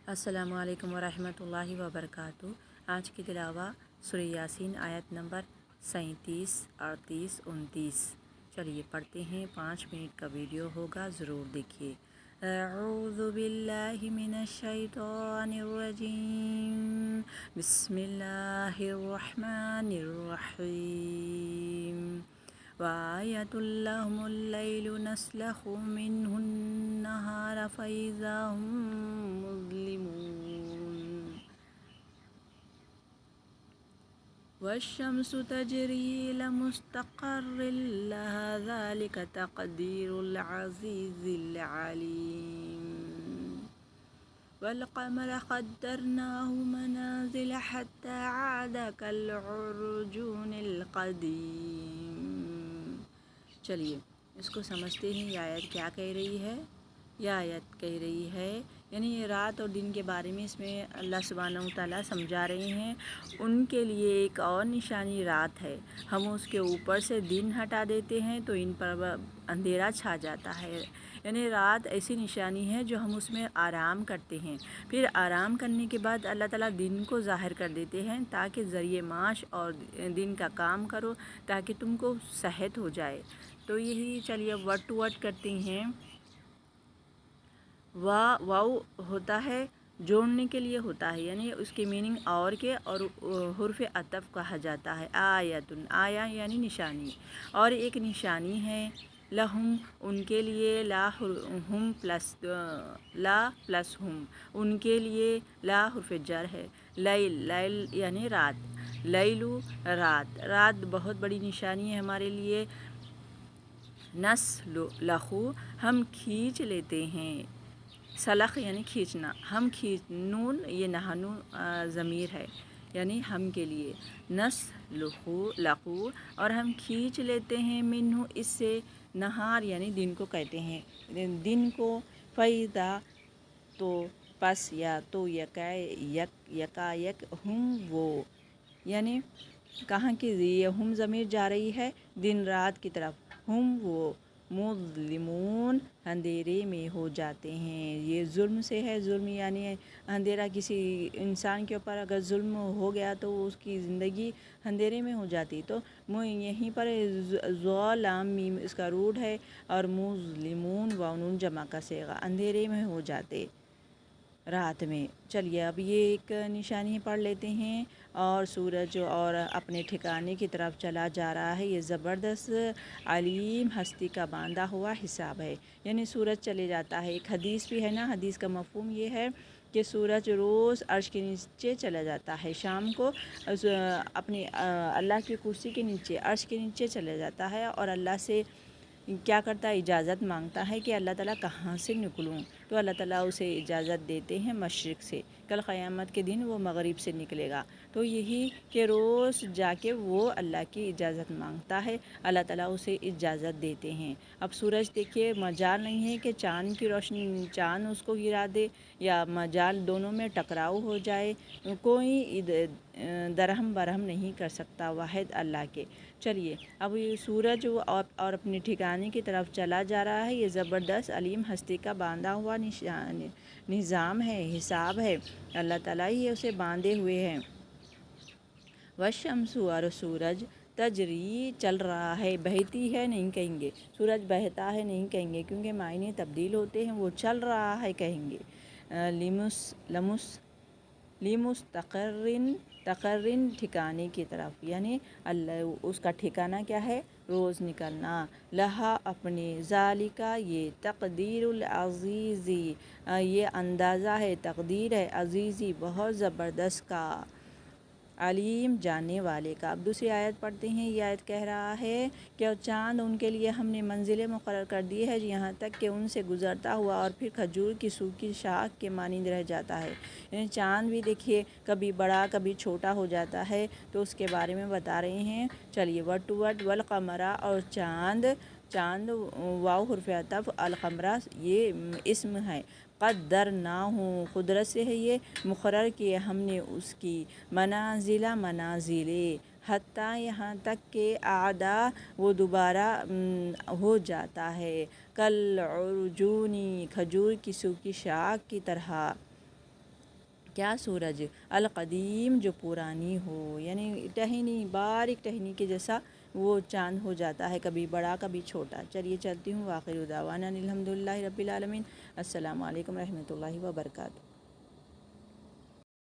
السلام علیکم ورحمۃ اللہ وبرکاتہ۔ آج کی تلاوہ سورہ یاسین آیت نمبر 37، 38، 29۔ چلیے پڑھتے ہیں، 5 منٹ کا ویڈیو ہوگا، ضرور دیکھیے۔ اعوذ باللہ من الشیطان الرجیم، بسم اللہ الرحمن الرحیم۔ وآیۃ لہم اللیل نسلخ منہ النہار فإذا ہم مظلمون۔ والشمس تجری لمستقر لها ذلك تقدیر العزیز العلیم۔ والقمر قدرناه منازل حتى عاد كالعرجون القدیم۔ چلیے اس کو سمجھتے ہیں، یہ آیت کیا کہہ رہی ہے۔ یہ آیت کہہ رہی ہے یعنی رات اور دن کے بارے میں اس میں اللہ سبحانہ و تعالیٰ سمجھا رہے ہیں۔ ان کے لیے ایک اور نشانی رات ہے، ہم اس کے اوپر سے دن ہٹا دیتے ہیں تو ان پر اندھیرا چھا جاتا ہے۔ یعنی رات ایسی نشانی ہے جو ہم اس میں آرام کرتے ہیں، پھر آرام کرنے کے بعد اللہ تعالیٰ دن کو ظاہر کر دیتے ہیں تاکہ ذریعہ معاش اور دن کا کام کرو، تاکہ تم کو صحت ہو جائے۔ تو یہی چلیے ورڈ ٹو ورڈ کرتے ہیں۔ واو ہوتا ہے جوڑنے کے لیے ہوتا ہے، یعنی اس کی میننگ اور حرف عطف کہا جاتا ہے۔ آیتن، آیا یعنی نشانی، اور ایک نشانی ہے لہم ان کے لیے، لا پلس ہم ان کے لیے، لا حرف جر ہے۔ لیل، لیل یعنی رات، لیلو رات، رات بہت بڑی نشانی ہے ہمارے لیے۔ لخو ہم کھینچ لیتے ہیں، سلخ یعنی کھینچنا، ہم نون یہ نحنو ضمیر ہے یعنی ہم کے لیے۔ لخو اور ہم کھینچ لیتے ہیں، منہ اس سے، نہار یعنی دن کو کہتے ہیں، دن کو، فیدا تو، پس یا تو، یکا یک ہم وہ، یعنی کہاں کی یہ ہم ضمیر جا رہی ہے دن رات کی طرف، ہم وہ مظلمون اندھیرے میں ہو جاتے ہیں۔ یہ ظلم سے ہے، ظلم یعنی اندھیرا، کسی انسان کے اوپر اگر ظلم ہو گیا تو اس کی زندگی اندھیرے میں ہو جاتی، تو یہیں پر لام میم اس کا روٹ ہے، اور مظلمون واو نون جمع کا صیغہ، اندھیرے میں ہو جاتے رات میں۔ چلیے اب یہ ایک نشانی پڑھ لیتے ہیں، اور سورج اور اپنے ٹھکانے کی طرف چلا جا رہا ہے۔ یہ زبردست علیم ہستی کا باندھا ہوا حساب ہے، یعنی سورج چلے جاتا ہے۔ ایک حدیث بھی ہے نا، حدیث کا مفہوم یہ ہے کہ سورج روز عرش کے نیچے چلا جاتا ہے، شام کو اپنی اللہ کی کرسی کے نیچے، عرش کے نیچے چلا جاتا ہے، اور اللہ سے کیا کرتا ہے، اجازت مانگتا ہے کہ اللہ تعالیٰ کہاں سے نکلوں، تو اللہ تعالیٰ اسے اجازت دیتے ہیں مشرق سے، کل قیامت کے دن وہ مغرب سے نکلے گا۔ تو یہی کہ روز جا کے وہ اللہ کی اجازت مانگتا ہے، اللہ تعالیٰ اسے اجازت دیتے ہیں۔ اب سورج دیکھیے مجال نہیں ہے کہ چاند کی روشنی، چاند اس کو گرا دے، یا مجال دونوں میں ٹکراؤ ہو جائے، کوئی درہم برہم نہیں کر سکتا واحد اللہ کے۔ چلیے اب یہ سورج اور اپنے ٹھکانے کی طرف چلا جا رہا ہے۔ یہ زبردست علیم ہستی کا باندھا ہوا نظام ہے، حساب ہے، اللہ تعالیٰ ہی اسے باندھے ہوئے ہیں۔ والشمس اور سورج، تجری چل رہا ہے، بہتی ہے نہیں کہیں گے، سورج بہتا ہے نہیں کہیں گے، کیونکہ معنی تبدیل ہوتے ہیں، وہ چل رہا ہے کہیں گے۔ تقرن ٹھکانے کی طرف، یعنی اللہ اس کا ٹھکانہ کیا ہے، روز نکلنا، لہا اپنے، ذالکا یہ، تقدیر العزیزی یہ اندازہ ہے، تقدیر ہے، عزیزی بہت زبردست کا، علیم جاننے والے کا۔ اب دوسری آیت پڑھتے ہیں۔ یہ آیت کہہ رہا ہے کہ چاند ان کے لیے ہم نے منزلیں مقرر کر دی ہے، یہاں تک کہ ان سے گزرتا ہوا اور پھر کھجور کی سوکھی شاخ کے مانند رہ جاتا ہے۔ یعنی چاند بھی دیکھیے کبھی بڑا کبھی چھوٹا ہو جاتا ہے، تو اس کے بارے میں بتا رہے ہیں۔ چلیے ورڈ ٹو ورڈ، والقمرہ اور چاند، چاند واو حرف عطف، القمرہ یہ اسم ہے، قدرناہ قدرت سے ہے، یہ مقرر کیے ہم نے اس کی، منازل منازلے، حتیٰ یہاں تک کہ اعدا وہ دوبارہ ہو جاتا ہے، کل عرجونی کھجور کی سوکھی شاخ کی طرح، کیا سورج؟ القدیم جو پرانی ہو، یعنی ٹہنی، باریک ٹہنی کے جیسا وہ چاند ہو جاتا ہے، کبھی بڑا کبھی چھوٹا۔ چلیے چلتی ہوں، وآخر دعوانا الحمدللہ رب العالمین۔ السلام علیکم رحمۃ اللہ وبرکاتہ۔